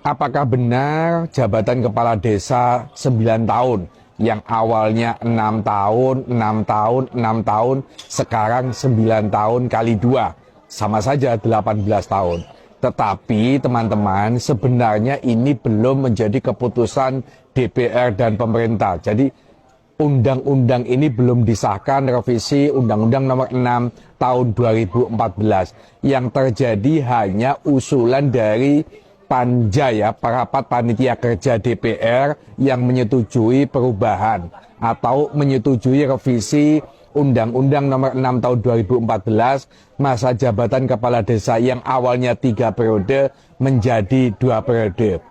Apakah benar jabatan kepala desa 9 tahun yang awalnya 6 tahun, 6 tahun, 6 tahun, sekarang 9 tahun kali 2, sama saja 18 tahun. Tetapi teman-teman, sebenarnya ini belum menjadi keputusan DPR dan pemerintah. Jadi undang-undang ini belum disahkan, revisi Undang-Undang Nomor 6 tahun 2014. Yang terjadi hanya usulan dari Panja, ya, Rapat Panitia Kerja DPR yang menyetujui perubahan atau menyetujui revisi Undang-Undang Nomor 6 tahun 2014 masa jabatan kepala desa yang awalnya 3 periode menjadi 2 periode.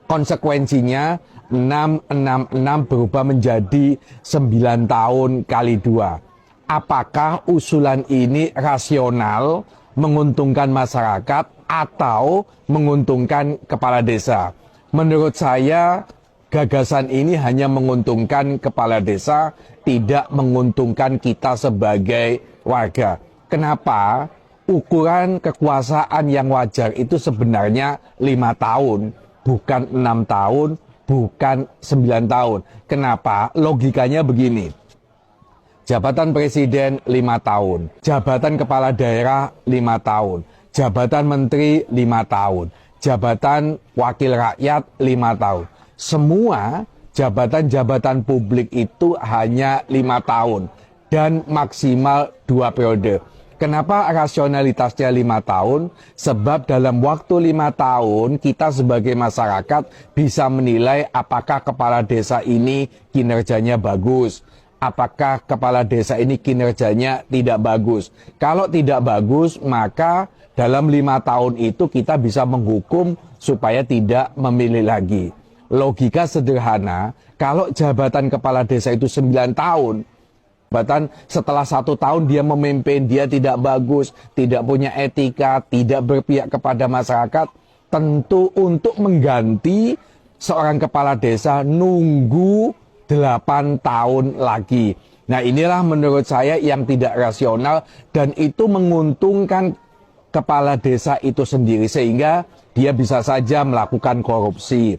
Konsekuensinya 666 berubah menjadi 9 tahun kali 2. Apakah usulan ini rasional, menguntungkan masyarakat atau menguntungkan kepala desa? Menurut saya gagasan ini hanya menguntungkan kepala desa, tidak menguntungkan kita sebagai warga. Kenapa? Ukuran kekuasaan yang wajar itu sebenarnya 5 tahun, bukan 6 tahun, bukan 9 tahun. Kenapa? Logikanya begini. Jabatan presiden 5 tahun, jabatan kepala daerah 5 tahun, jabatan menteri 5 tahun, jabatan wakil rakyat 5 tahun. Semua jabatan-jabatan publik itu hanya 5 tahun dan maksimal 2 periode. Kenapa rasionalitasnya 5 tahun? Sebab dalam waktu 5 tahun kita sebagai masyarakat bisa menilai apakah kepala desa ini kinerjanya bagus. Apakah kepala desa ini kinerjanya tidak bagus. Kalau tidak bagus, maka dalam 5 tahun itu kita bisa menghukum supaya tidak memilih lagi. Logika sederhana, kalau jabatan kepala desa itu 9 tahun, jabatan setelah 1 tahun dia memimpin, dia tidak bagus, tidak punya etika, tidak berpihak kepada masyarakat, tentu untuk mengganti seorang kepala desa nunggu 8 tahun lagi. Nah, inilah menurut saya yang tidak rasional dan itu menguntungkan kepala desa itu sendiri sehingga dia bisa saja melakukan korupsi.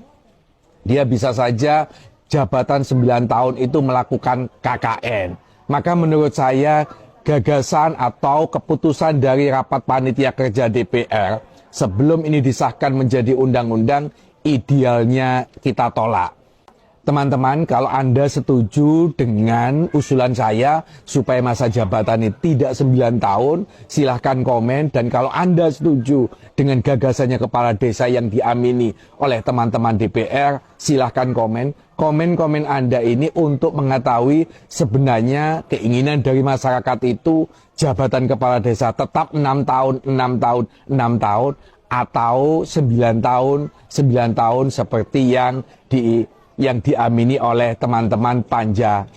Dia bisa saja jabatan 9 tahun itu melakukan KKN. Maka menurut saya gagasan atau keputusan dari Rapat Panitia Kerja DPR sebelum ini disahkan menjadi undang-undang idealnya kita tolak. Teman-teman, kalau Anda setuju dengan usulan saya supaya masa jabatan ini tidak 9 tahun, silahkan komen. Dan kalau Anda setuju dengan gagasannya kepala desa yang diamini oleh teman-teman DPR, silahkan komen. Komen-komen Anda ini untuk mengetahui sebenarnya keinginan dari masyarakat itu jabatan kepala desa tetap 6 tahun, 6 tahun, 6 tahun, atau 9 tahun, 9 tahun seperti yang diamini oleh teman-teman Panja.